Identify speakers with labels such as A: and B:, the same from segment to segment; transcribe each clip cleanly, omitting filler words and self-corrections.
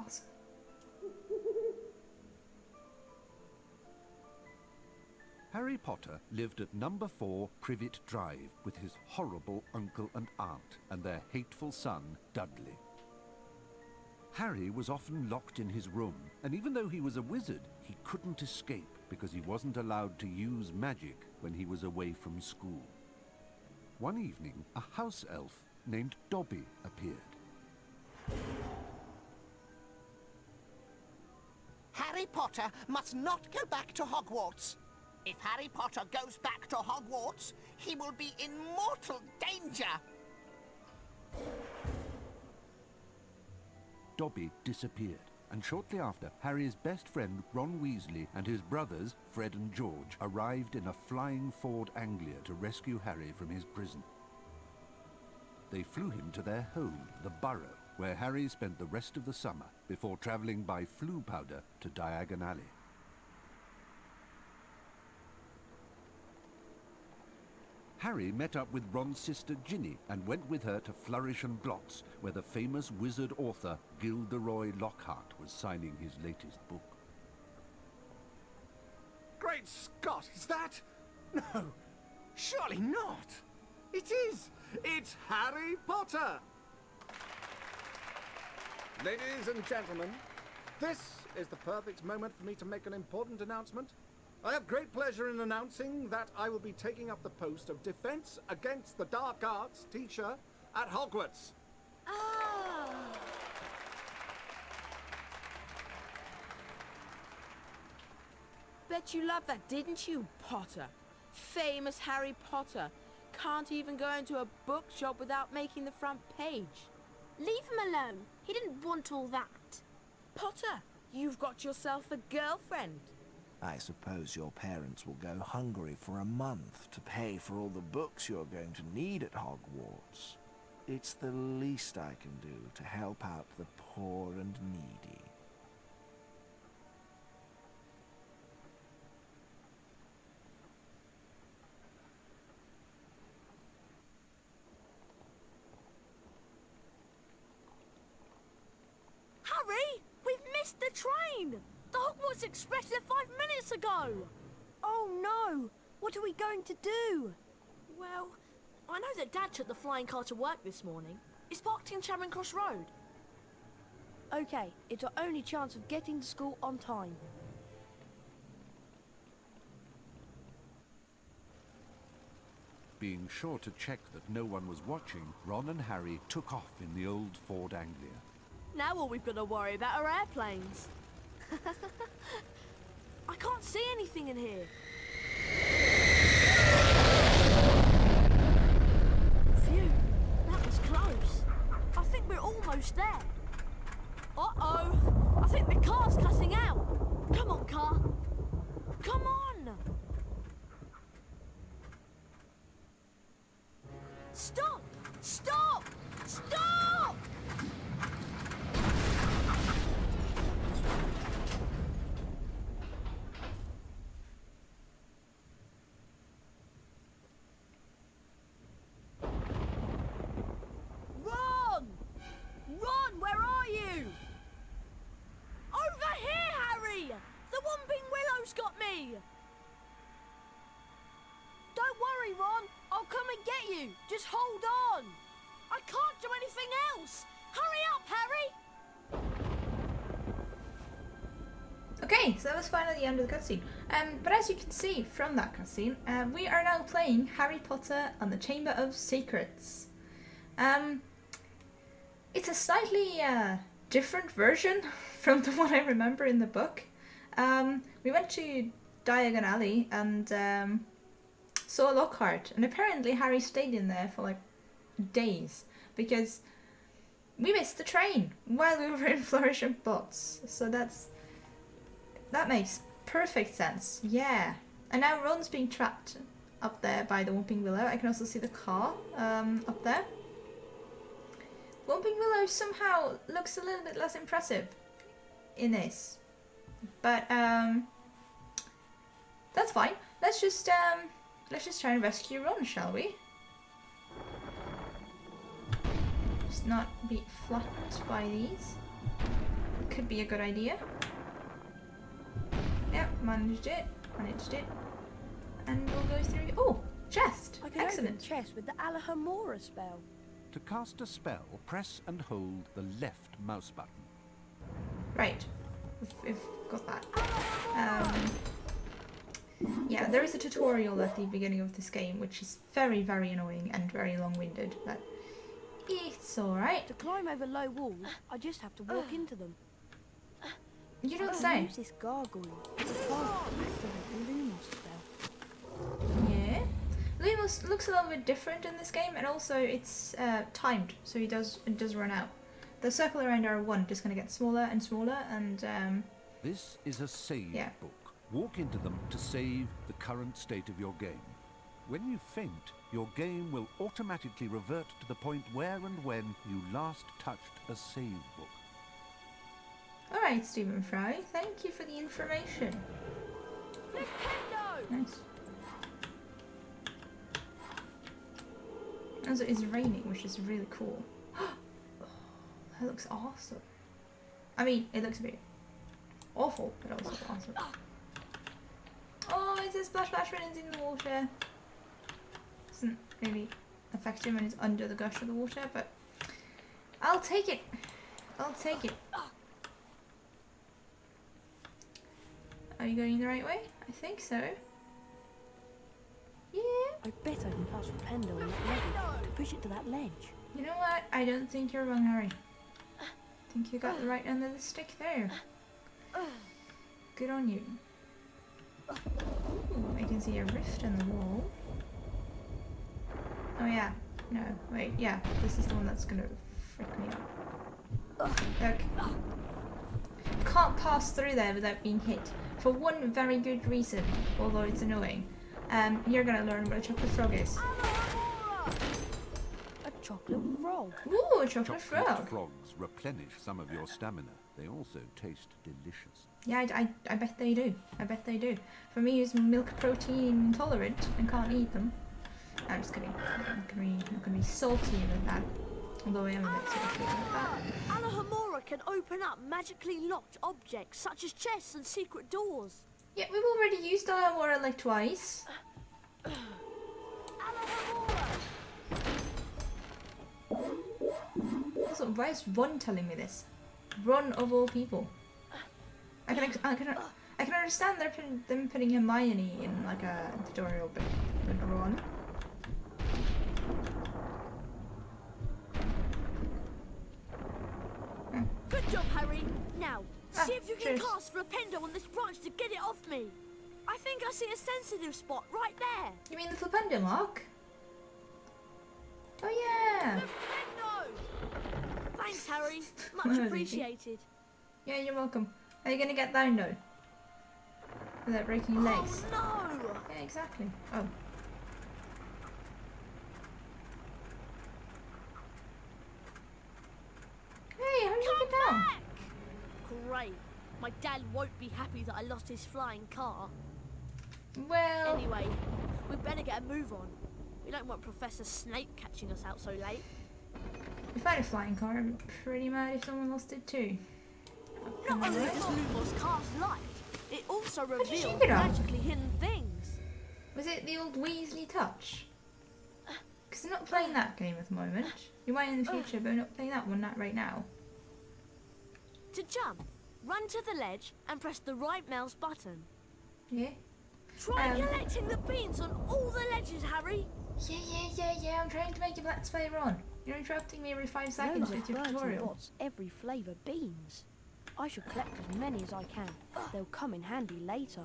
A: Awesome.
B: Harry Potter lived at number 4 Privet Drive with his horrible uncle and aunt and their hateful son, Dudley. Harry was often locked in his room, and even though he was a wizard, he couldn't escape because he wasn't allowed to use magic when he was away from school. One evening, a house elf named Dobby appeared.
C: Harry Potter must not go back to Hogwarts. If Harry Potter goes back to Hogwarts, he will be in mortal danger.
B: Dobby disappeared, and shortly after, Harry's best friend Ron Weasley and his brothers, Fred and George, arrived in a flying Ford Anglia to rescue Harry from his prison. They flew him to their home, the Burrow, where Harry spent the rest of the summer before travelling by Floo powder to Diagon Alley. Harry met up with Ron's sister Ginny and went with her to Flourish and Blotts, where the famous wizard author Gilderoy Lockhart was signing his latest book.
D: Great Scott, is that? No, surely not. It is. It's Harry Potter. Ladies and gentlemen, this is the perfect moment for me to make an important announcement. I have great pleasure in announcing that I will be taking up the post of Defense Against the Dark Arts teacher at Hogwarts.
E: Oh.
F: Bet you loved that, didn't you, Potter? Famous Harry Potter. Can't even go into a bookshop without making the front page.
E: Leave him alone. He didn't want all that.
F: Potter, you've got yourself a girlfriend.
G: I suppose your parents will go hungry for a month to pay for all the books you're going to need at Hogwarts. It's the least I can do to help out the poor and needy.
E: Harry, we've missed the train. The Hogwarts Express left 5 minutes ago! Oh no! What are we going to do? Well, I know that Dad took the flying car to work this morning. It's parked in Charing Cross Road. Okay, it's our only chance of getting to school on time.
B: Being sure to check that no one was watching, Ron and Harry took off in the old Ford Anglia.
E: Now all we've got to worry about are airplanes. I can't see anything in here. Phew, that was close. I think we're almost there. Uh-oh, I think the car's cutting out. Come on, car. Come on. Stop! Stop! Stop! Ron! Ron, where are you? Over here, Harry! The Whomping Willow's got me! Don't worry, Ron. I'll come and get you. Just hold on. I can't do anything else. Hurry up, Harry!
A: Okay, so that was finally the end of the cutscene. But as you can see from that cutscene, we are now playing Harry Potter and the Chamber of Secrets. It's a slightly different version from the one I remember in the book. We went to Diagon Alley and saw Lockhart, and apparently Harry stayed in there for like days because we missed the train while we were in Flourish and Blotts. So that makes perfect sense. Yeah. And now Ron's being trapped up there by the Whomping Willow. I can also see the car up there. Whomping Willow somehow looks a little bit less impressive in this, but that's fine. Let's just try and rescue Ron, shall we? Just not be flattened by these. could be a good idea. Yep, managed it. And we'll go through. Oh, chest.
E: I can
A: Excellent.
E: open chest with the Alahamora spell.
B: To cast a spell, press and hold the left mouse button.
A: Right, we've got that. Yeah, there is a tutorial at the beginning of this game, which is very, very annoying and very long-winded, but it's alright.
E: To climb over low walls, I just have to walk into them.
A: You don't
E: I
A: say.
E: use this gargoyle. It's a plant to activate the Lumos spell.
A: Yeah. Lumos looks a little bit different in this game, and also it's timed, so it does run out. The circle around R1 just going to get smaller and smaller, and
B: This is a save
A: Yeah.
B: book. Walk into them to save the current state of your game. When you faint, your game will automatically revert to the point where and when you last touched a save book.
A: alright, Stephen Fry, thank you for the information.
E: Flipendo!
A: Nice. Also, it's raining, which is really cool. Oh, that looks awesome. I mean, it looks a bit awful, but also awesome. Oh, it's a splash runs in the water. Doesn't really affect him when he's under the gush of the water, but I'll take it. I'll take it. Are you going the right way? I think so. Yeah.
E: I bet I can pass Flipendo on that ledge to push it to that ledge.
A: You know what? I don't think you're wrong, Harry. I think you got the right end of the stick there. Good on you. Ooh, I can see a rift in the wall. Oh yeah. No, wait, yeah. This is the one that's gonna freak me out. Okay. Can't pass through there without being hit. For one very good reason, although it's annoying. You're gonna learn what a chocolate frog is.
E: A chocolate frog.
A: Ooh, a chocolate frog.
B: Frogs replenish some of your stamina. They also taste delicious.
A: Yeah, I bet they do. I bet they do. For me, who's milk protein intolerant and can't eat them. I'm just kidding. I'm not gonna be salty with that. Although I am a bit salty with that.
E: Alahamora can open up magically locked objects such as chests and secret doors.
A: Yeah, we've already used Alahamora like twice. Also, why is Ron telling me this? Ron of all people. I can understand them putting Hermione in like a tutorial, but Ron.
E: Good job, Harry. Now, see if you can
A: cheers.
E: cast Flipendo on this branch to get it off me. I think I see a sensitive spot right there.
A: You mean the Flipendo mark? Oh yeah.
E: Flipendo! Thanks, Harry. Much
A: Well,
E: appreciated.
A: Yeah, you're welcome. Are you gonna get down though? Without breaking your legs?
E: Oh no!
A: Yeah, exactly. Oh. Hey, how did you get down?
E: Back! Great. My dad won't be happy that I lost his flying car.
A: Well,
E: Anyway, we better get a move on. We don't want Professor Snape catching us out so late.
A: if I had a flying car, I'd be pretty mad if someone lost it too.
E: Not only does Lumos cast light, it also
A: did you
E: reveals
A: get up?
E: magically hidden things.
A: Was it the old Weasley touch? Because I'm not playing that game at the moment. You might in the future, but I'm not playing that one right now.
E: To jump, run to the ledge and press the right mouse button.
A: Yeah?
E: Try collecting the beans on all the ledges, Harry.
A: Yeah, I'm trying to make a Let's Play run. You're interrupting me every 5 seconds with your tutorial.
E: Every flavour beans. I should collect as many as I can. They'll come in handy later.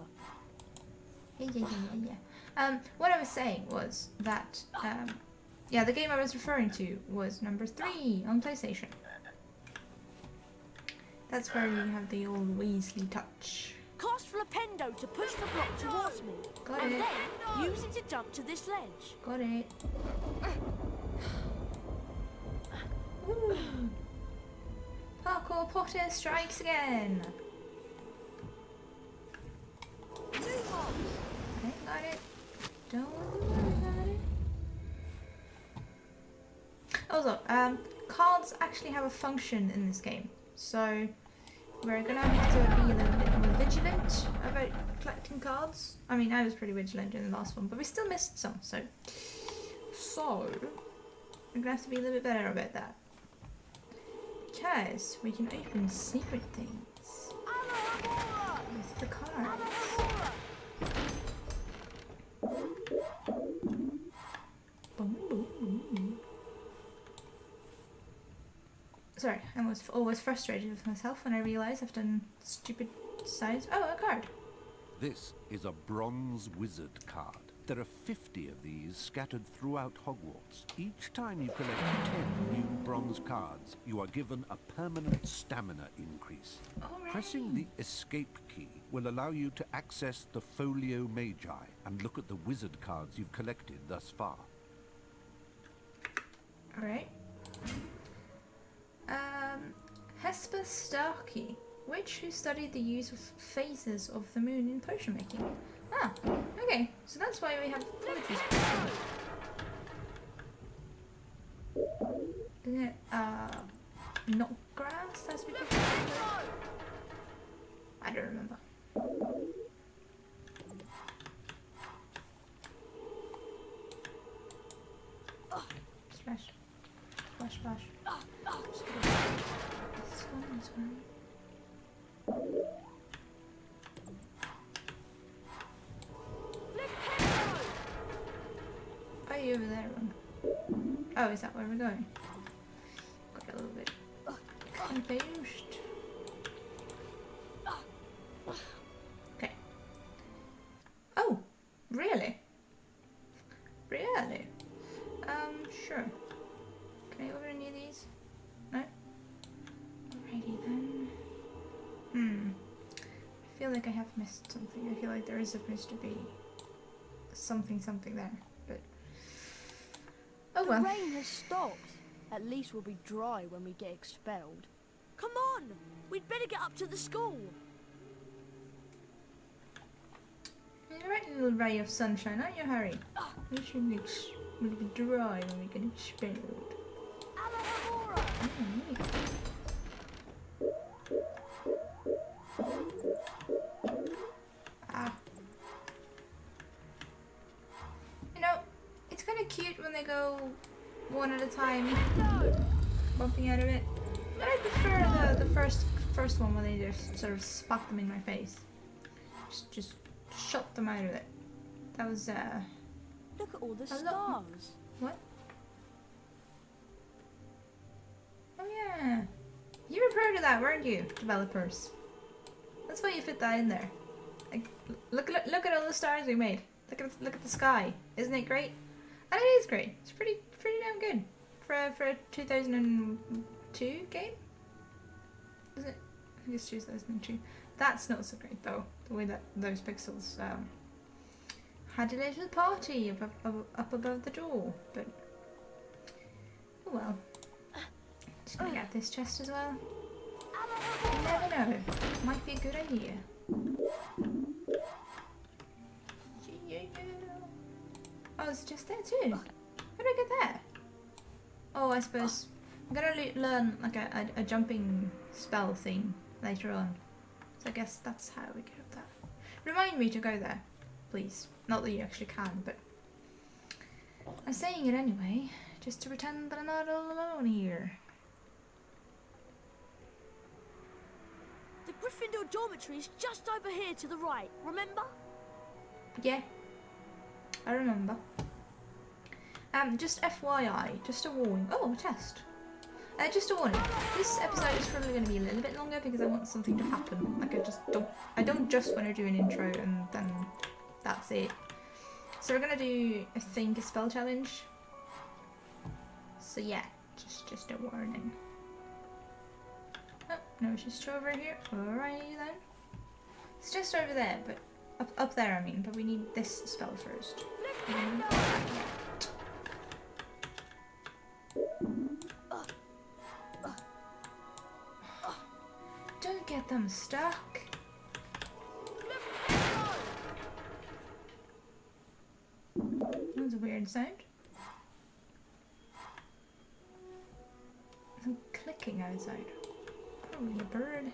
A: Yeah. What I was saying was that, yeah, the game I was referring to was number 3 on PlayStation. That's where you have the old Weasley touch.
E: Cast Flipendo to push the block towards me.
A: Got
E: and
A: it.
E: then use it to jump to this ledge.
A: Got it. Ooh. Parkour Potter strikes again. I got it. Don't worry about it. Also, cards actually have a function in this game. So, we're gonna have to be a little bit more vigilant about collecting cards. I mean, I was pretty vigilant in the last one, but we still missed some, so we're gonna have to be a little bit better about that. Because we can open secret things with the cards. Boom, boom, boom. Sorry, I was always frustrated with myself when I realise I've done stupid signs. Oh, a card.
B: This is a bronze wizard card. There are 50 of these scattered throughout Hogwarts. Each time you collect 10 new bronze cards, you are given a permanent stamina increase.
A: Alright.
B: Pressing the escape key will allow you to access the Folio Magi and look at the wizard cards you've collected thus far.
A: Alright. Hesper Starkey, witch who studied the use of phases of the moon in potion making. Ah, okay, so that's why we have poetry potion. Isn't it, not grass as we put it? I don't remember. Splash. Splash, splash. This one. Are you over there, Ron? Oh, is that where we're going? Got a little bit confused. Okay. Oh, really? Really? Sure. Can I open any of these? No? Alrighty then. I feel like I have missed something. I feel like there is supposed to be something there, but oh well.
E: The rain has stopped. At least we'll be dry when we get expelled. Come on! We'd better get up to the school.
A: You're right, little ray of sunshine, aren't you, Harry? We should be dry when we get expelled. Ah. You know, it's kind of cute when they go one at a time, bumping out of it. But I prefer the first one when they just sort of spat them in my face. Just shot them out of it. That was
E: Look at all the
A: a lot-
E: stars.
A: What? Oh yeah. You were proud of that, weren't you, developers? That's why you fit that in there. Like, look at all the stars we made. Look at the sky. Isn't it great? And it is great. It's pretty damn good for a 2002 game. Is it? I think it's 2002. That's not so great though. The way that those pixels had a little party up above the door, but oh well. Just gonna get this chest as well. You never know. Might be a good idea. Oh, it's just there too. How did I get there? Oh, I suppose I'm gonna learn like a jumping spell thing later on. So I guess that's how we get up there. Remind me to go there, please. Not that you actually can, but I'm saying it anyway, just to pretend that I'm not all alone here.
E: The Gryffindor dormitory is just over here to the right, remember?
A: Yeah, I remember. Just FYI, just a warning. Oh, a test. Just a warning. This episode is probably going to be a little bit longer because I want something to happen. Like I don't just want to do an intro and then that's it. So we're gonna do, I think, a spell challenge. So yeah, just a warning. Oh, no, it's just over here. Alrighty then. It's just over there, but up there I mean, but we need this spell first. Don't get them stuck. That was a weird sound. Some clicking outside. Probably a bird.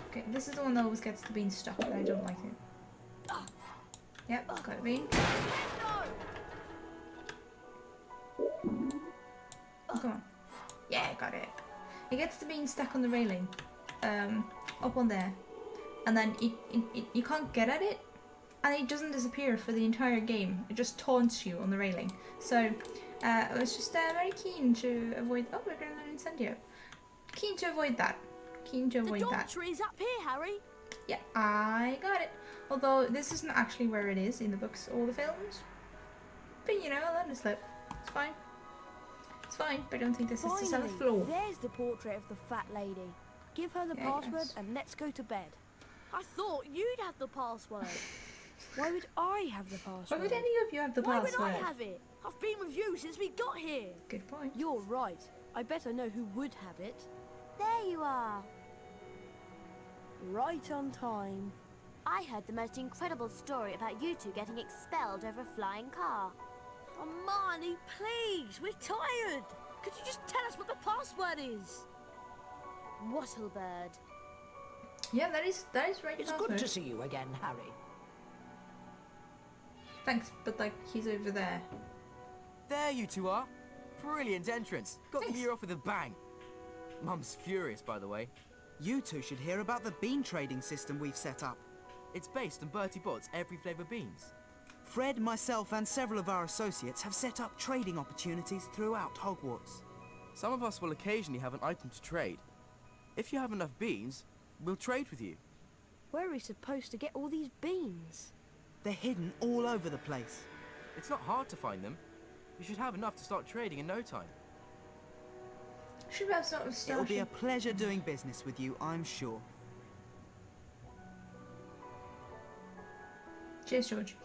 A: Okay, this is the one that always gets the bean stuck, and I don't like it. Yep, got a bean. Oh, come on. Yeah, got it. It gets the bean stuck on the railing. Up on there. And then you can't get at it. And it doesn't disappear for the entire game. It just taunts you on the railing. So, I was just very keen to avoid... Oh, we're going to learn Incendio. Keen to avoid that. Keen to avoid
E: The
A: that.
E: dormitory's up here, Harry.
A: Yeah, I got it. Although, this isn't actually where it is in the books or the films. But, you know, I'll let it slip. It's fine. It's fine, but I don't think this is the seventh floor.
E: There's the portrait of the fat lady. Give her the password and let's go to bed. I thought you'd have the password. Why would I have the password?
A: Why would any of you have the password?
E: Why would I have it? I've been with you since we got here.
A: Good point.
E: You're right. I better know who would have it.
H: There you are.
E: Right on time.
H: I heard the most incredible story about you two getting expelled over a flying car.
E: Hermione, please, we're tired. Could you just tell us what the password is?
H: Wattlebird.
A: Yeah, that is right.
C: It's good to see you again, Harry.
A: Thanks, but like he's over there.
I: There you two are. Brilliant entrance. Got the year off with a bang. Mum's furious, by the way. You two should hear about the bean trading system we've set up. It's based on Bertie Bott's every flavour beans. Fred, myself and several of our associates have set up trading opportunities throughout Hogwarts. Some of us will occasionally have an item to trade. If you have enough beans, we'll trade with you.
E: Where are we supposed to get all these beans?
I: They're hidden all over the place. It's not hard to find them. You should have enough to start trading in no time.
A: Should we have sort of started?
I: It'll be a pleasure doing business with you, I'm sure.
A: Cheers, George.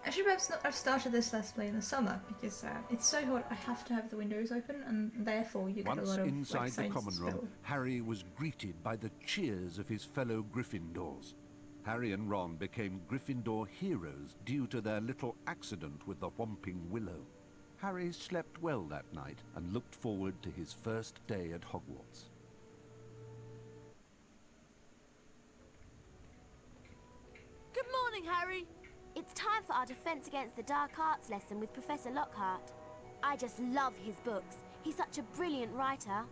A: I should perhaps not have started this Let's Play in the summer because it's so hot. I have to have the windows open, and therefore you get a lot of
B: inside
A: like,
B: the common room, Harry was greeted by the cheers of his fellow Gryffindors. Harry and Ron became Gryffindor heroes due to their little accident with the Whomping Willow. Harry slept well that night and looked forward to his first day at Hogwarts.
E: Good morning, Harry.
H: It's time for our Defense Against the Dark Arts lesson with Professor Lockhart. I just love his books. He's such a brilliant writer.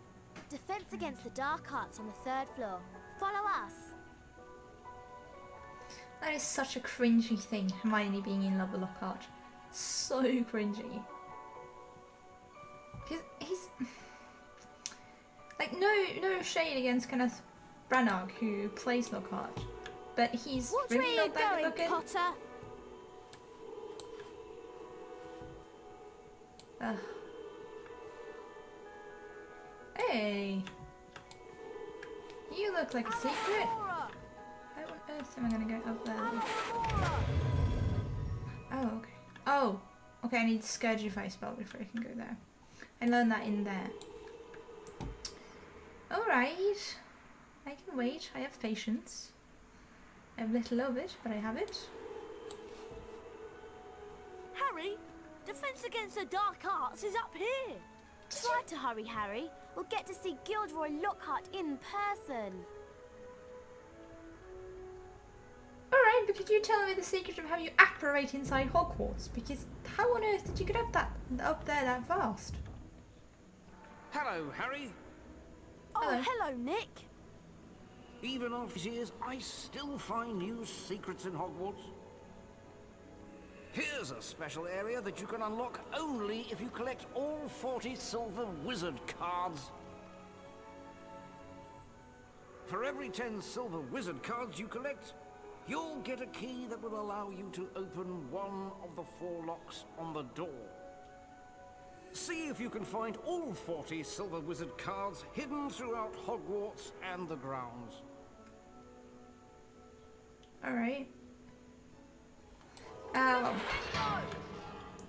H: Defense Against the Dark Arts on the 3rd floor. Follow us.
A: That is such a cringy thing, Hermione being in love with Lockhart. It's so cringy. He's like no shade against Kenneth Branagh who plays Lockhart, but he's
H: Which
A: really
H: way
A: not
H: are you
A: that
H: going,
A: looking.
H: Potter?
A: Ugh. Hey, you look like a secret. How on earth am I gonna get up there? Oh, okay. Oh, okay. I need Scourgify spell before I can go there. I learned that in there. Alright. I can wait. I have patience. I have little of it, but I have it.
E: Harry, Defense Against the Dark Arts is up here.
H: Try to hurry, Harry. We'll get to see Gilderoy Lockhart in person.
A: Alright, but could you tell me the secret of how you apparate inside Hogwarts? Because how on earth did you get up there that fast?
J: Hello, Harry.
E: Oh, hello, Nick.
J: Even after years, I still find new secrets in Hogwarts. Here's a special area that you can unlock only if you collect all 40 silver wizard cards. For every 10 silver wizard cards you collect, you'll get a key that will allow you to open one of the 4 locks on the door. See if you can find all 40 silver wizard cards hidden throughout Hogwarts and the grounds.
A: Alright.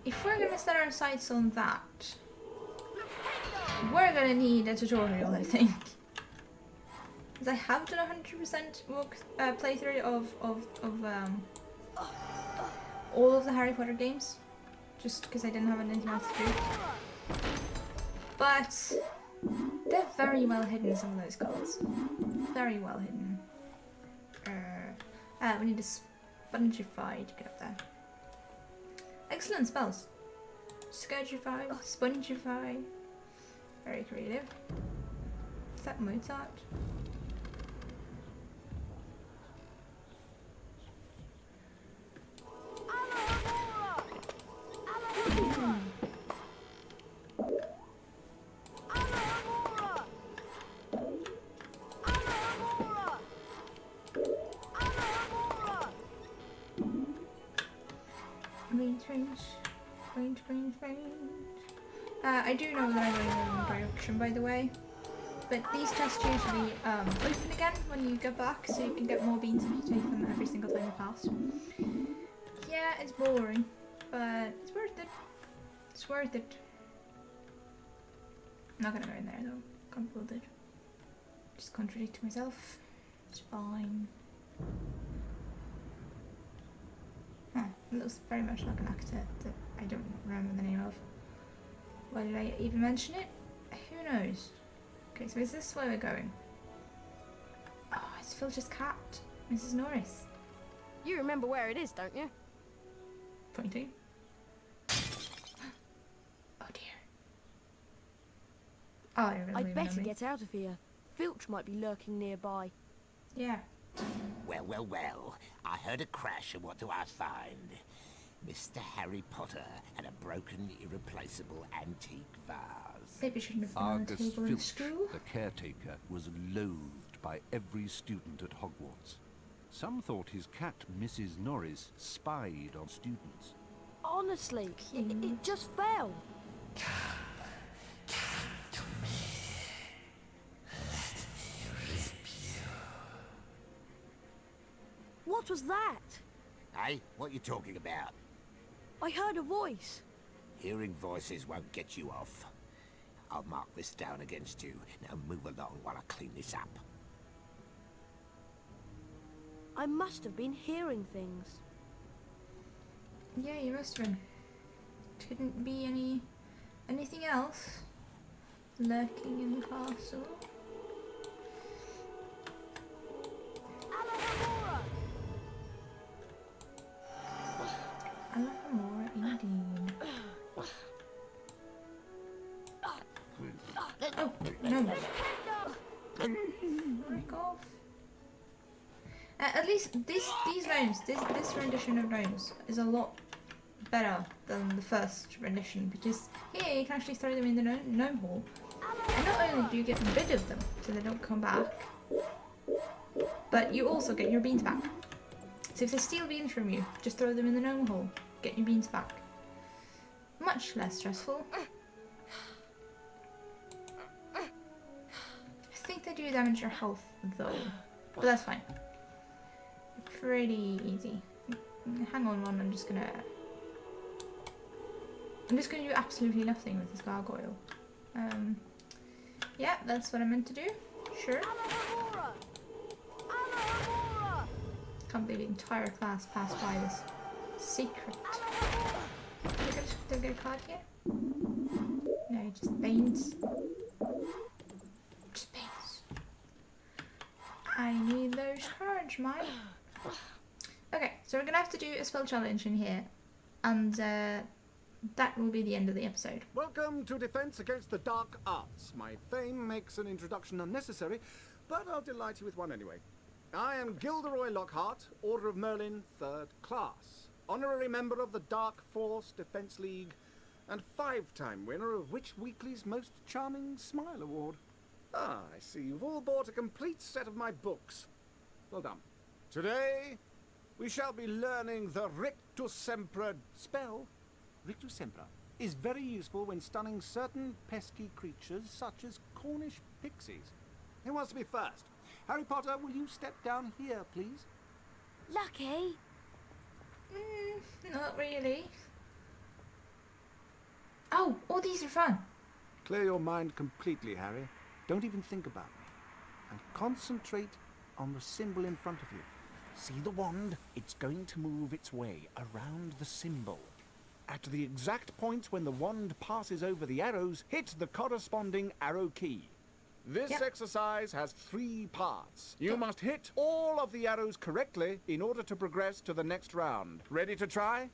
A: If we're gonna set our sights on that, we're gonna need a tutorial, I think. Because I have done 100% playthrough of all of the Harry Potter games, just because I didn't have anything else to do. But they're very well hidden, some of those cards. Very well hidden. We need a spongify to get up there. Excellent spells. Scourgify, spongify. Very creative. Is that Mozart? I do know that I'm going in the wrong direction, by the way. But these tests usually open again when you go back, so you can get more beans if you take them every single time you pass. Yeah, it's boring, but it's worth it. It's worth it. I'm not gonna go in there though. Can't be bothered. Just contradict myself. It's fine. Huh, it looks very much like an actor that I don't remember the name of. Why did I even mention it? Who knows? Okay, so is this where we're going? Oh, it's Filch's cat, Mrs. Norris.
E: You remember where it is, don't you?
A: Pointing. Oh dear. Oh, I really
E: I'd better
A: know me.
E: get out of here. Filch might be lurking nearby.
A: Yeah.
C: Well, well, well. I heard a crash, and what do I find? Mr. Harry Potter and a broken, irreplaceable antique vase.
A: Maybe you shouldn't have been on the
B: Argus
A: table in
B: Filch,
A: school.
B: the caretaker, was loathed by every student at Hogwarts. Some thought his cat, Mrs. Norris, spied on students.
E: Honestly, it just fell. What was that?
C: Hey, what you talking about?
E: I heard a voice.
C: Hearing voices won't get you off. I'll mark this down against you. Now move along while I clean this up.
E: I must have been hearing things.
A: Yeah, you must have been. Couldn't be anything else lurking in the castle. Alamora indeed. Oh, no. Break off. At least these gnomes, this rendition of gnomes is a lot better than the first rendition, because here you can actually throw them in the gnome hall. And not only do you get rid of them so they don't come back, but you also get your beans back. So if they steal beans from you, just throw them in the gnome hole, get your beans back. Much less stressful. I think they do damage your health though, but that's fine. Pretty easy. Hang on one, I'm just gonna do absolutely nothing with this gargoyle. Yeah, that's what I meant to do. Sure. Can't believe the entire class passed by this secret. Did I get a card here? No, just beans. Just beans. I need those cards, mate. Okay, so we're gonna have to do a spell challenge in here, and that will be the end of the episode.
D: Welcome to Defense Against the Dark Arts. My fame makes an introduction unnecessary, but I'll delight you with one anyway. I am Gilderoy Lockhart, Order of Merlin, 3rd Class, honorary member of the Dark Force Defense League, and 5-time winner of Witch Weekly's Most Charming Smile Award. Ah, I see you've all bought a complete set of my books. Well done. Today, we shall be learning the Rictus Sempra spell. Rictus Sempra is very useful when stunning certain pesky creatures such as Cornish pixies. Who wants to be first? Harry Potter, will you step down here, please?
H: Lucky?
A: Not really. Oh, all these are fun.
D: Clear your mind completely, Harry. Don't even think about me. And concentrate on the symbol in front of you. See the wand? It's going to move its way around the symbol. At the exact point when the wand passes over the arrows, hit the corresponding arrow key. This
A: Yep.
D: exercise has 3 parts. You must hit all of the arrows correctly in order to progress to the next round. Ready to try?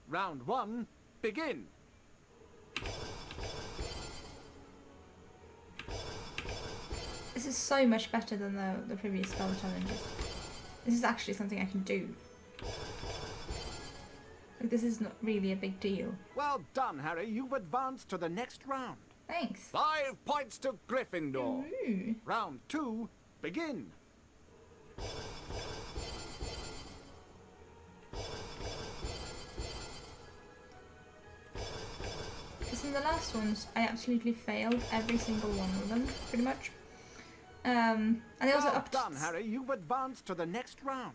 D: Round 1, begin.
A: This is so much better than the previous spell challenges. This is actually something I can do. Like, this is not really a big deal.
D: Well done, Harry. You've advanced to the next round.
A: Thanks.
D: 5 points to Gryffindor.
A: Ooh.
D: Round 2, begin.
A: Because in the last ones, I absolutely failed every single one of them, pretty much. And they also
D: Well
A: upped.
D: done, Harry. You've advanced to the next round.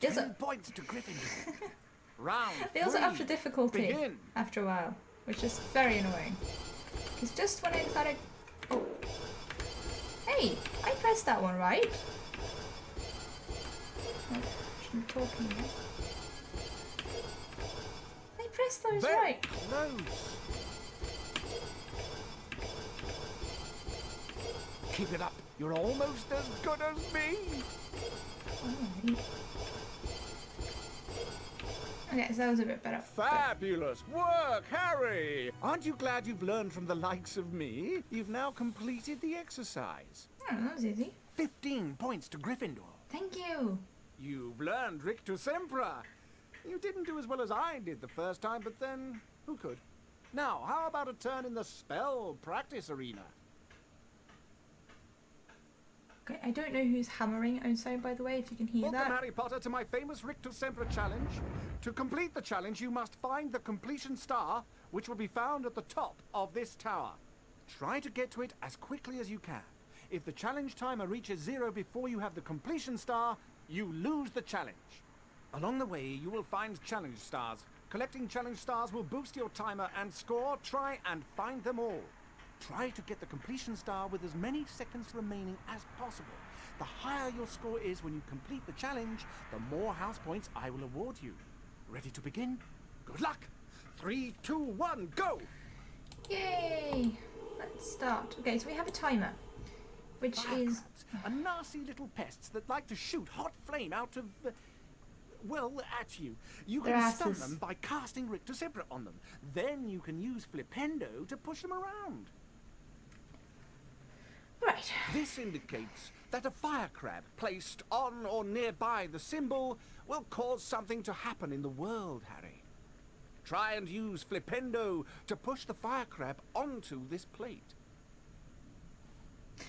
A: They also,
D: 10 points to Gryffindor. Round
A: they also
D: 3,
A: upped the difficulty
D: begin.
A: after a while, which is very annoying. Because just when I thought oh, hey, I pressed that one right. Oh, shouldn't be talking yet. I pressed those
D: Very
A: right.
D: close. Keep it up. You're almost as good as me.
A: Alright. Okay, so that was a bit better.
D: Fabulous work, Harry! Aren't you glad you've learned from the likes of me? You've now completed the exercise.
A: Oh, that was easy.
D: 15 points to Gryffindor.
A: Thank you.
D: You've learned Rictus Sempra. You didn't do as well as I did the first time, but then who could? Now, how about a turn in the spell practice arena?
A: Okay, I don't know who's hammering outside, by the way, if you can hear
D: Welcome,
A: that.
D: Harry Potter, to my famous Rictus Sempra challenge. To complete the challenge, you must find the completion star, which will be found at the top of this tower. Try to get to it as quickly as you can. If the challenge timer reaches 0 before you have the completion star, you lose the challenge. Along the way, you will find challenge stars. Collecting challenge stars will boost your timer and score. Try and find them all. Try to get the completion star with as many seconds remaining as possible. The higher your score is when you complete the challenge, the more house points I will award you. Ready to begin? Good luck! 3, 2, 1, go!
A: Yay! Let's start. Okay, so we have a timer, which is...
D: Firecrabs are nasty little pests that like to shoot hot flame out of... well, at you. You
A: Their
D: can stun
A: asses.
D: them by casting Rictus Sempra on them. Then you can use Flipendo to push them around.
A: Right.
D: This indicates that a fire crab placed on or nearby the symbol will cause something to happen in the world, Harry. Try and use Flipendo to push the fire crab onto this plate.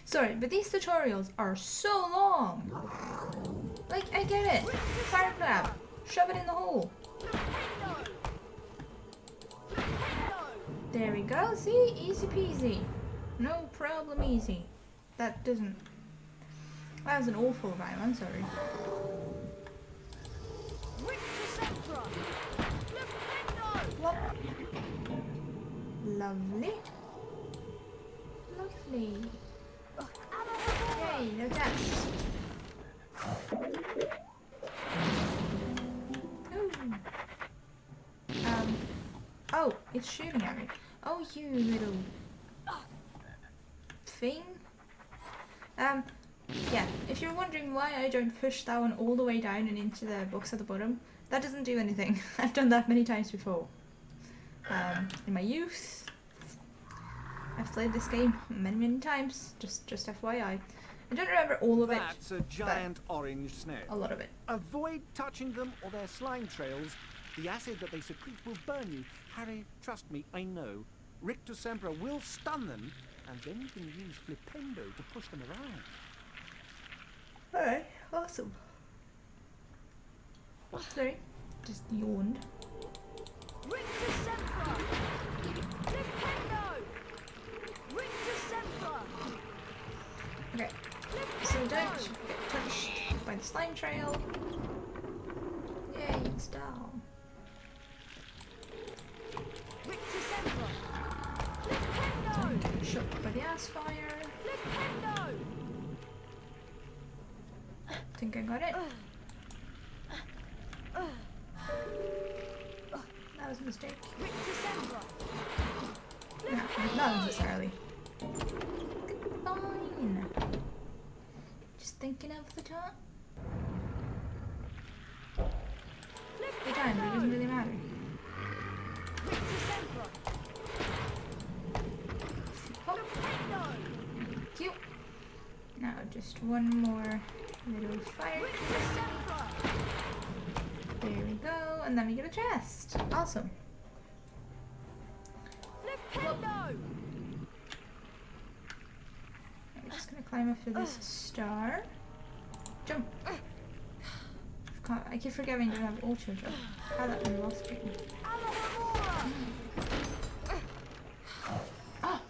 A: Sorry, but these tutorials are so long. Like, I get it. Fire crab. Shove it in the hole. There we go. See? Easy peasy. No problem easy. That doesn't... That was an awful rhyme. I'm sorry. Plop. Lovely. Lovely. Yay, no deaths. Ooh. Oh, it's shooting at me. Oh, you little thing. Yeah, if you're wondering why I don't push that one all the way down and into the box at the bottom, that doesn't do anything. I've done that many times before. In my youth, I've played this game many times, just FYI. I don't remember all of it,
D: That's a giant orange snail.
A: a lot of it.
D: Avoid touching them or their slime trails. The acid that they secrete will burn you. Harry, trust me, I know. Rictus Sempra will stun them, and then you can use Flipendo to push them around.
A: Alright, awesome. Sorry, just yawned.
E: Rictus Sempra! Flipendo! Rictus Sempra!
A: Okay, so don't get touched by the slime trail. Yay, it's down.
E: Rictus Sempra!
A: Don't
E: Flipendo!
A: get shocked by the ass fire.
E: Flipendo!
A: Think I got it. That was a mistake.
E: Rictus Sempra!
A: No, not necessarily. Fine. thinking of the time. The time, but it doesn't really matter. Oh. Cute. Now just one more little fire. There we go, and then we get a chest. Awesome. I'm just gonna climb up to this star. Jump. I keep forgetting to have auto jump. How that one lost screen. Oh!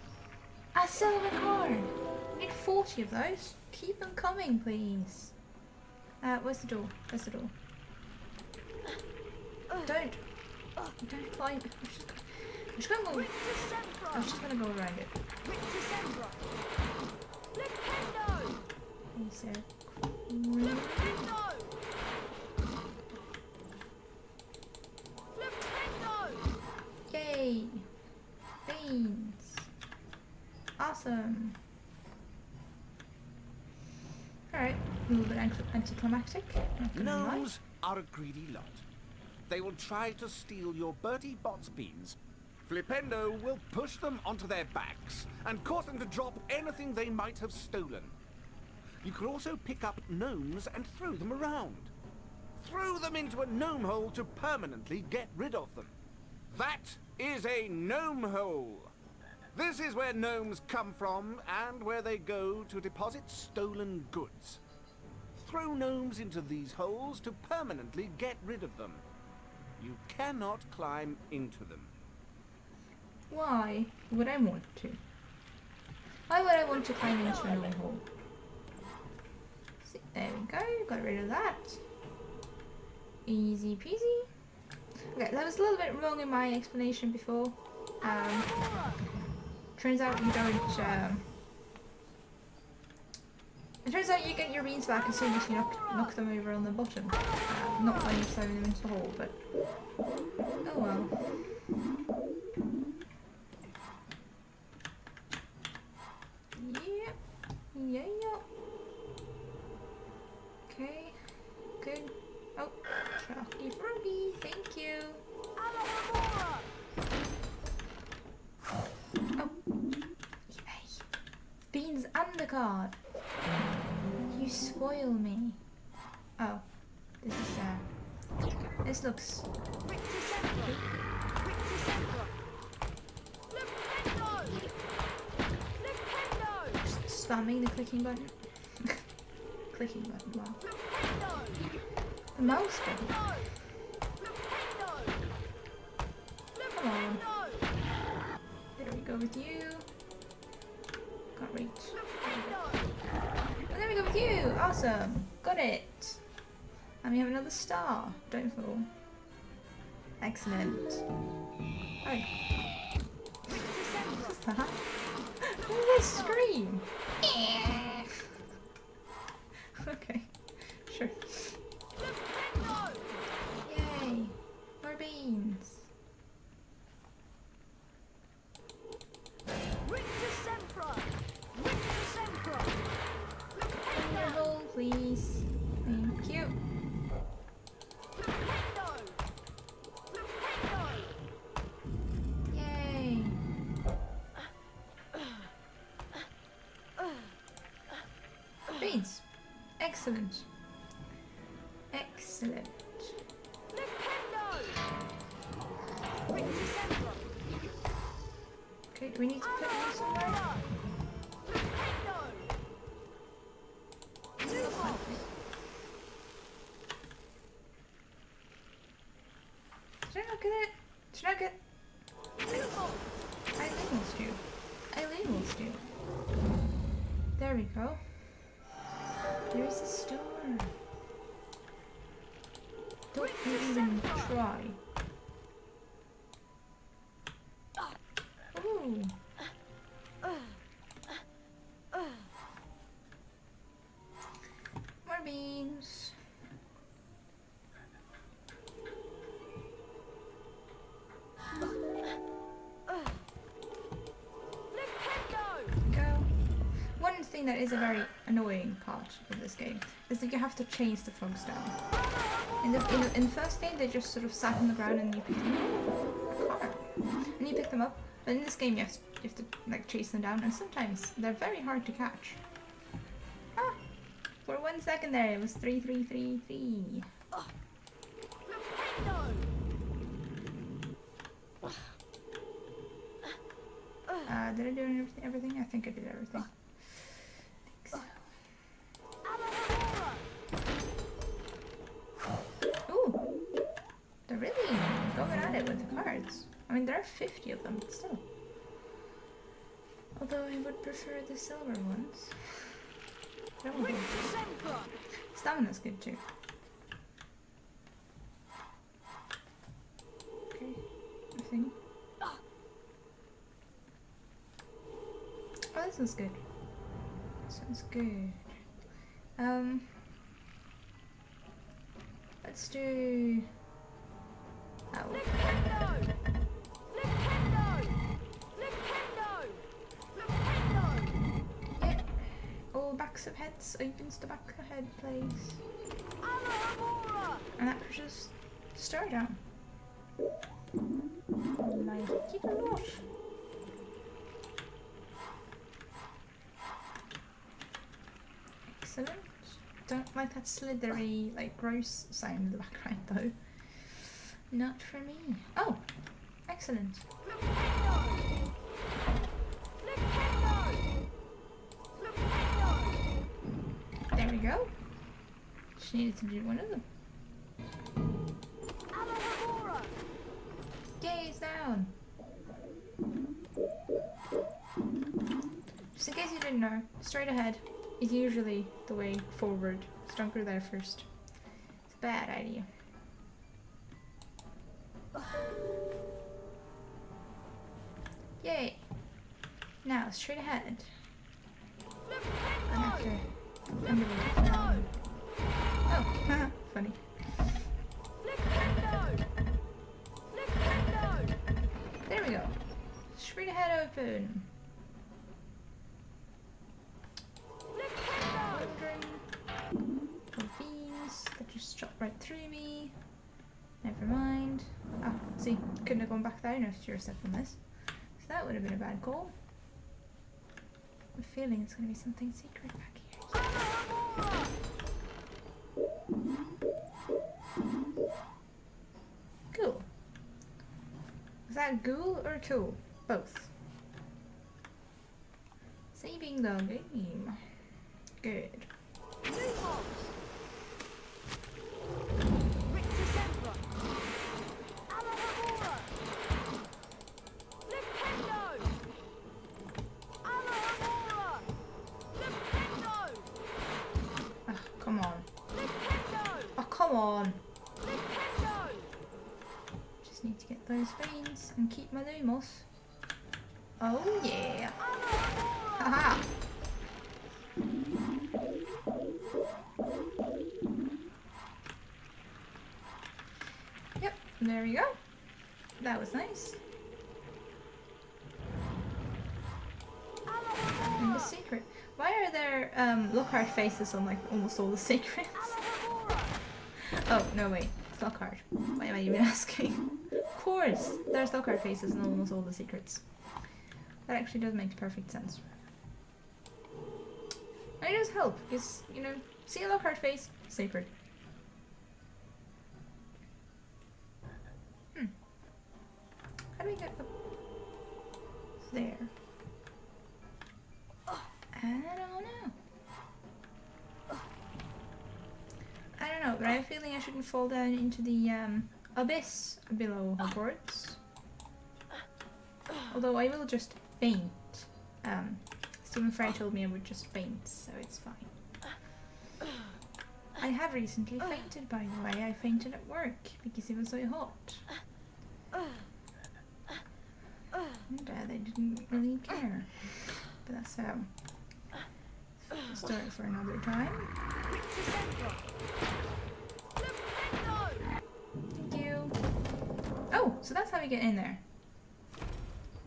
A: A silver coin! We need 40 of those. Keep them coming, please. Where's the door? Where's the door? Don't climb. I'm just gonna go. I'm just gonna go around it. Is there? Yay! Beans. Awesome. Alright, a little bit anticlimactic. Not gonna lie.
D: Gnomes are a greedy lot. They will try to steal your Bertie Bott's beans. Flipendo will push them onto their backs and cause them to drop anything they might have stolen. You can also pick up gnomes and throw them around. Throw them into a gnome hole to permanently get rid of them. That is a gnome hole. This is where gnomes come from and where they go to deposit stolen goods. Throw gnomes into these holes to permanently get rid of them. You cannot climb into them.
A: Why would I want to? Why would I want to climb into a gnome hole? See, there we go, got rid of that. Easy peasy. Okay, that was a little bit wrong in my explanation before. Turns out you don't, it turns out you get your beans back as soon as you knock them over on the bottom. Not when you throw them into the hole, but oh well. Yep. Yeah. Okay. Good. Oh, Chalky Froggy, thank you. Oh. Yay. Beans undercard. You spoil me. Oh. This looks... Just spamming the clicking button. Clicking button, wow. The mouse button. Come on. There we go with you. Can't reach. And there we go with you. Awesome. Got it. And we have another star. Don't fall. Excellent. Oh. What's that? What is that scream? Okay. Sure. Yay. More beans. In your hole, please. Thank you. Yay. Beans. Excellent. Excellent. Okay, do we need to put them somewhere? Did I not get it? Did I get... I labeled you. There we go. There's a store. Don't even try. Ooh. More beans. Go. One thing thing that is a very annoying part of this game is that you have to chase the frogs down. In the first game, they just sort of sat on the ground and you pick them up. And you pick them up. But in this game, you have to like chase them down, and sometimes they're very hard to catch. Ah, for 1 second there, it was 3-3-3-3. Did I do everything? I think I did everything. So. Ooh, they're really going at it with the cards. I mean, there are 50 of them, but still. Although I would prefer the silver ones. Stamina's good too. Okay, nothing. Oh, this one's good. This one's good. Let's do... Yeah. All backs of heads opens the back of the head, please. And that pushes the star down. Like it a lot. Excellent. Don't like that slithery, like gross sound in the background though. Not for me. Oh! Excellent. There we go. Just needed to do one of them. Gaze down! Just in case you didn't know, straight ahead is usually the way forward. Stronger there first. It's a bad idea. Yay! Now straight ahead. And after oh, funny. There we go. Straight ahead open. Beans that just shot right through me. Never mind. Ah, see, couldn't have gone back there enough to yourself on this. So that would have been a bad call. I'm feeling it's going to be something secret back here. Cool. Is that ghoul or cool? Both. Saving the game. Good. Come on. Oh, come on. Just need to get those veins and keep my Lumos. Oh, yeah. Haha. Yep, there we go. That was nice. And the secret. Why are there Lockhart faces on like almost all the secrets? Oh, no wait, it's Lockhart. Why am I even asking? Of course, there's Lockhart faces on almost all the secrets. That actually does make perfect sense. And it does help, because, you know, see a Lockhart face, secret. How do we get up there? I don't know, but I have a feeling I shouldn't fall down into the abyss below Hogwarts. Although I will just faint. Stephen Fry told me I would just faint, so it's fine. I have recently fainted, by the way. I fainted at work because it was so hot. And they didn't really care. But that's a story for another time. Thank you. Oh, so that's how we get in there.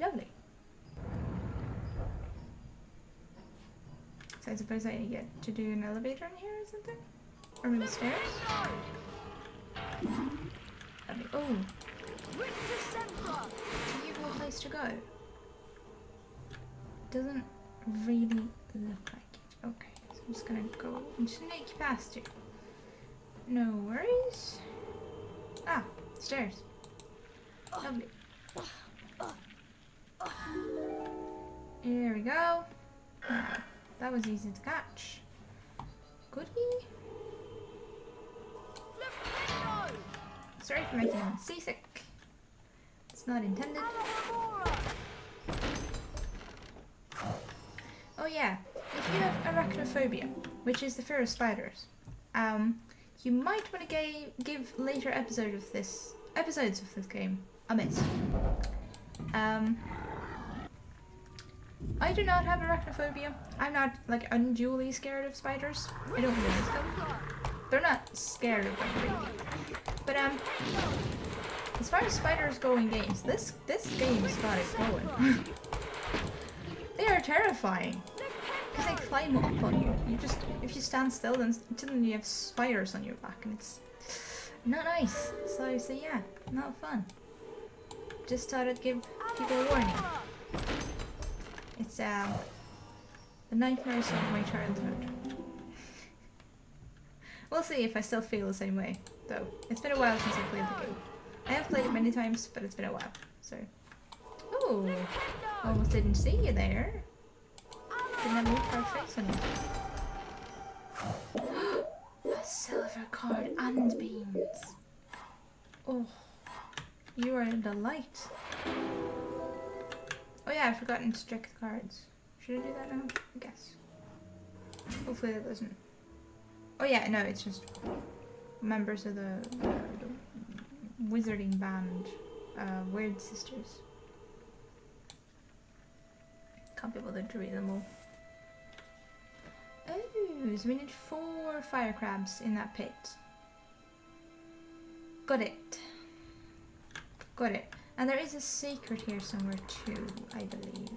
A: Lovely. So I suppose I get to do an elevator in here or something? Or maybe stairs? Oh! Here's no place to go. Doesn't really look like it. Okay, so I'm just gonna go and snake past it. No worries. Ah, stairs. Lovely. Here we go. Ah, that was easy to catch. Goodie. Sorry for making him seasick. It's not intended. Oh yeah, if you have arachnophobia, which is the fear of spiders, you might want to give later episodes of this game a miss. I do not have arachnophobia. I'm not like unduly scared of spiders. I don't like them. They're not scared of them really. But as far as spiders go in games, this game's got it going. They are terrifying. Because they climb up on you. If you stand still, then suddenly you have spiders on your back, and it's not nice. So yeah, not fun. Just thought I'd give people a warning. It's the nightmares of my childhood. We'll see if I still feel the same way, though. It's been a while since I played the game. I have played it many times, but it's been a while. So, ooh, almost didn't see you there. Didn't have a hard face on you. A silver card and beans. Oh, you are a delight. Oh yeah, I've forgotten to check the cards. Should I do that now? I guess. Hopefully that doesn't. Oh yeah, no, it's just members of the wizarding band, Weird Sisters. Can't be bothered to read them all. Oh, so we need 4 fire crabs in that pit. Got it. Got it. And there is a secret here somewhere too, I believe.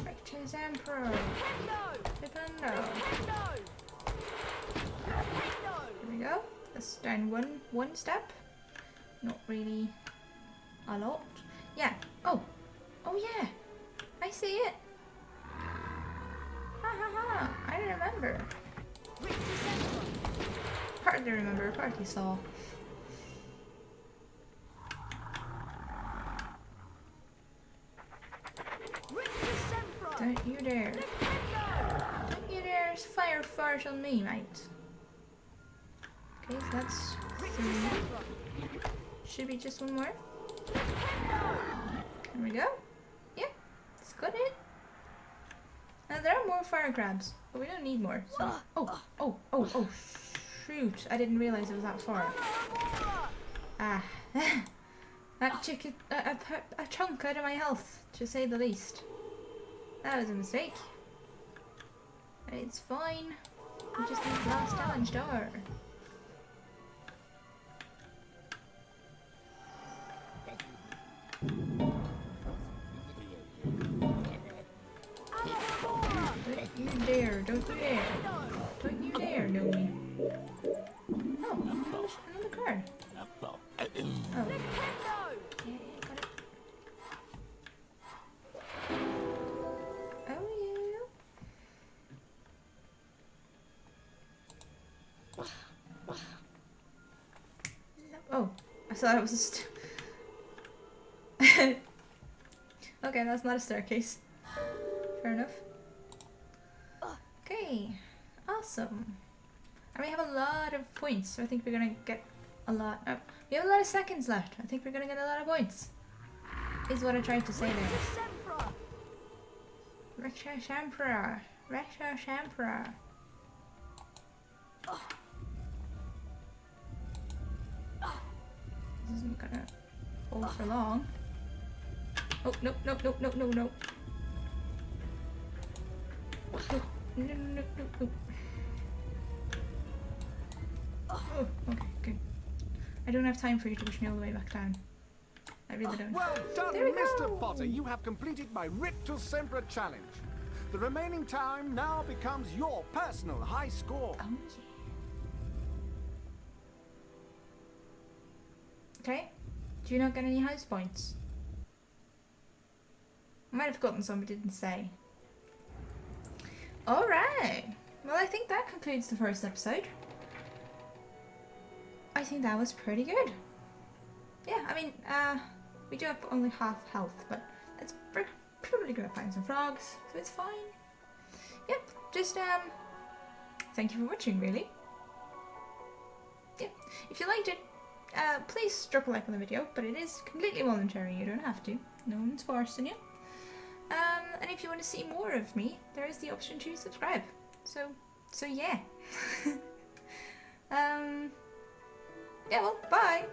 A: Rectus Emperor. Defendo. Here we go. Let's down one step. Not really a lot. Yeah. Oh yeah. I see it. Ha ha ha. I remember. Partly remember, partly saw. Don't you dare. Don't you dare fire fart on me, mate. Okay, so that's 3. Should be just one more. There we go. Yeah, that's got it. Now there are more fire crabs, but we don't need more. So. Oh, shoot. I didn't realize it was that far. Ah. That chicken, a chunk out of my health, to say the least. That was a mistake. It's fine. We just need the last challenge door. Don't you dare, don't you dare. Don't you dare know me. Oh, another card. Oh. Yeah, got it. Oh, I thought it was just... Okay, that's not a staircase. Fair enough. Okay, awesome. And we have a lot of points, so I think we're gonna get a lot... Oh, we have a lot of seconds left. I think we're gonna get a lot of points. Is what I tried to say there. Rectus Emperor. Rectus Emperor. This isn't gonna hold for long. Oh, no. No. Oh, okay, good. I don't have time for you to push me all the way back down. I really don't.
D: Well done,
A: There we
D: Mr.
A: go.
D: Potter. You have completed my Rictus Sempra challenge. The remaining time now becomes your personal high score.
A: Oh, yeah. Okay. Do you not get any house points? I might have gotten some, but didn't say. Alright. Well, I think that concludes the first episode. I think that was pretty good. Yeah, I mean, we do have only half health, but we're probably gonna find some frogs, so it's fine. Yep, just, thank you for watching, really. Yeah, if you liked it, please drop a like on the video, but it is completely voluntary, you don't have to. No one's forcing you. And if you want to see more of me, there is the option to subscribe. So yeah. Yeah, well, bye!